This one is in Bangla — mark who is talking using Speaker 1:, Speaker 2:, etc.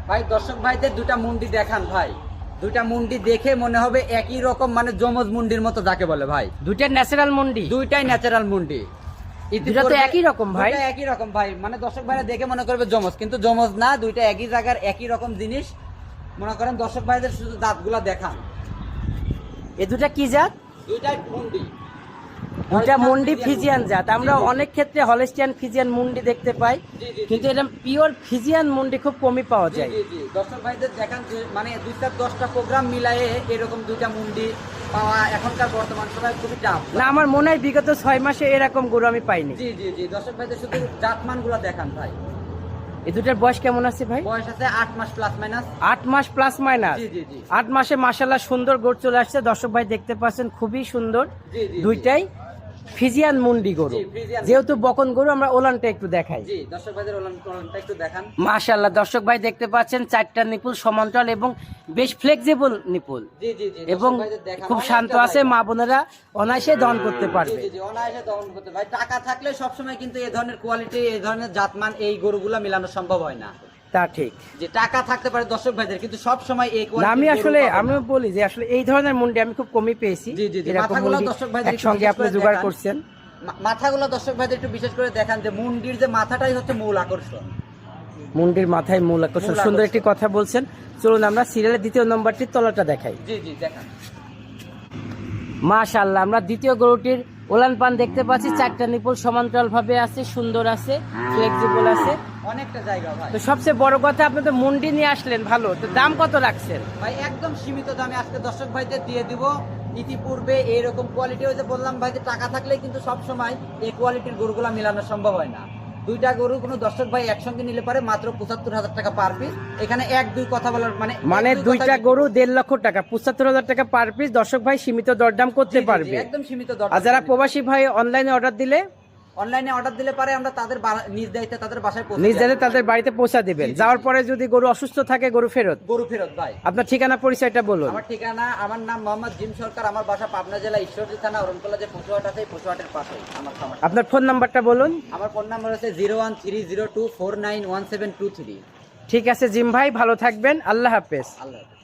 Speaker 1: ভাই দর্শক ভাইদের দুটা মুন্ডি দেখান ভাই, দুইটা মুন্ডি দেখে মনে হবে একই রকম, মানে যমজ মুন্ডির মতো যাকে বলে ভাই।
Speaker 2: দুইটা ন্যাচারাল মুন্ডি,
Speaker 1: দুইটাই ন্যাচারাল মুন্ডি,
Speaker 2: দুইটা তো একই রকম ভাই,
Speaker 1: দুইটা একই রকম ভাই। মানে দর্শক ভাইরা দেখে মনে করবে যমজ, কিন্তু যমজ না, দুইটা একই জায়গার একই রকম জিনিস। মনে করেন দর্শক ভাইদের শুধু দাঁতগুলা দেখান।
Speaker 2: এই দুটা কি জাত?
Speaker 1: দুইটাই মুন্ডি,
Speaker 2: দুইটা মুন্ডি ফিজিয়ান জাত। আমরা অনেক ক্ষেত্রে হলস্টিয়ান ফিজিয়ান মুন্ডি দেখতে পাই, কিন্তু এটা পিওর ফিজিয়ান মুন্ডি খুব কমই পাওয়া যায়।
Speaker 1: জি জি, দর্শক ভাইদের দেখান যে মানে 2-10টা প্রোগ্রাম মিলায়ে এরকম দুইটা মুন্ডি পাওয়া এখনকার বর্তমান সময় খুবই টাফ।
Speaker 2: না, আমার মনে হয় বিগত 6 মাসে এরকম গরু আমি পাইনি।
Speaker 1: জি জি জি, দর্শক ভাইদের শুধু জাতমানগুলো দেখান ভাই।
Speaker 2: এই দুটার বয়স কেমন আছে ভাই?
Speaker 1: বয়স আছে 8 মাস প্লাস মাইনাস।
Speaker 2: 8 মাস প্লাস মাইনাস।
Speaker 1: জি জি জি,
Speaker 2: 8 মাসে মাশাআল্লাহ সুন্দর গরু চলে আসছে। দর্শক ভাই দেখতে পাচ্ছেন খুবই সুন্দর।
Speaker 1: জি জি,
Speaker 2: দুইটাই ফিজিয়ান মুন্ডি গরু।
Speaker 1: জি, ফ্রিজিয়ান।
Speaker 2: যেহেতু বকন গরু, আমরা ওলানটা একটু দেখাই।
Speaker 1: জি, দর্শক ভাইদের ওলানটা একটু দেখান।
Speaker 2: মাশাআল্লাহ দর্শক ভাই দেখতে পাচ্ছেন চারটা নিপুল সমান্তরাল এবং বেশ ফ্লেক্সিবল নিপুল,
Speaker 1: জি জি জি,
Speaker 2: এবং
Speaker 1: দর্শক ভাইদের দেখান।
Speaker 2: খুব শান্ত
Speaker 1: অনেকটা
Speaker 2: আছে,
Speaker 1: জায়গা।
Speaker 2: মা বোনেরা অনায়াসে দহন করতে
Speaker 1: জি
Speaker 2: পারবে।
Speaker 1: জি জি, অনায়াসে দহন করতে ভাই। টাকা থাকলে সবসময় কিন্তু এই ধরনের কোয়ালিটি, এই ধরনের জাতমান এই গরুগুলা মিলানো সম্ভব হয় না।
Speaker 2: তা ঠিক।
Speaker 1: যে টাকা থাকতে পারে দর্শক ভাইদের, কিন্তু সব সময় এই
Speaker 2: না,
Speaker 1: কোয়ালিটি
Speaker 2: আমি আসলে আমিও বলি যে আসলে এই ধরনের মুন্ডি আমি খুব কমই পেয়েছি।
Speaker 1: জি জি জি,
Speaker 2: এরকম
Speaker 1: মাথাগুলো
Speaker 2: মুন্ডি
Speaker 1: দর্শক ভাইদের একটু
Speaker 2: একসঙ্গে
Speaker 1: বিশেষ
Speaker 2: আপনি
Speaker 1: করে
Speaker 2: জোগাড়
Speaker 1: দেখান।
Speaker 2: করছেন।
Speaker 1: মাথাগুলো দর্শক ভাইদের একটু বিশেষ করে দেখান, যে মুন্ডির যে মাথাটাই হচ্ছে মূল আকর্ষণ।
Speaker 2: মুন্ডির মাথায় মূল আকর্ষণ।
Speaker 1: মূল
Speaker 2: সুন্দর
Speaker 1: আকর্ষণ।
Speaker 2: একটি কথা বলছেন। চলুন আমরা সিরিয়ালের দ্বিতীয় নম্বরটির তলাটা দেখাই।
Speaker 1: জি জি দেখান।
Speaker 2: মাশাআল্লাহ, আমরা দ্বিতীয় গরুটির ওলান পান দেখতে পাচ্ছি। চারটা নিপুল সমান্তরাল ভাবে আছে, সুন্দর আছে, ফ্লেক্সিবল আছে।
Speaker 1: অনেকটা জায়গা ভাই।
Speaker 2: তো সবচেয়ে বড় কথা, আপনি তো মুন্ডি নিয়ে আসলেন, ভালো। তো দাম কত রাখছেন
Speaker 1: ভাই একদম সীমিত দামে আজকে দর্শক ভাইদের দিয়ে দিব। ইতিপূর্বে এইরকম কোয়ালিটি হয়েছে, বললাম ভাই যে টাকা থাকলে কিন্তু সব সময় এই কোয়ালিটির গরুগুলা মিলানো সম্ভব হয় না। দুইটা গরু কোনো দর্শক ভাই একসঙ্গে নিলে পারে মাত্র 75,000 টাকা পার পিস। এখানে এক দুই কথা বলার
Speaker 2: মানে দুইটা গরু 1.5 লক্ষ টাকা, 75,000 টাকা পার পিস। দর্শক ভাই সীমিত দরদাম করতে পারবে।
Speaker 1: একদম সীমিত দর।
Speaker 2: আর যারা প্রবাসী ভাই অনলাইনে অর্ডার দিলে,
Speaker 1: অনলাইনে অর্ডার দিলে পারে আমরা তাদের নিজ দায়িত্বে তাদের বাসায় পৌঁছে
Speaker 2: নিজ
Speaker 1: দেব।
Speaker 2: জায়গায় তাদের বাড়িতে পৌঁছা দিবেন। যাওয়ার পরে যদি গরু অসুস্থ থাকে, গরু ফেরত।
Speaker 1: গরু ফেরত ভাই।
Speaker 2: আপনার ঠিকানা পরিচয়টা বলুন।
Speaker 1: আমার ঠিকানা, আমার নাম মোহাম্মদ জিম সরকার, আমার বাসা পাবনা জেলা ঈশ্বরদী থানা অরণতলা, যে পশুহাট আছে এই পশুহাটের পাশেই আমার খামার।
Speaker 2: আপনার ফোন নাম্বারটা বলুন।
Speaker 1: আমার ফোন নাম্বার হচ্ছে 01302491723।
Speaker 2: ঠিক আছে জিম ভাই, ভালো থাকবেন। আল্লাহ হাফেজ।
Speaker 1: আল্লাহ হাফেজ।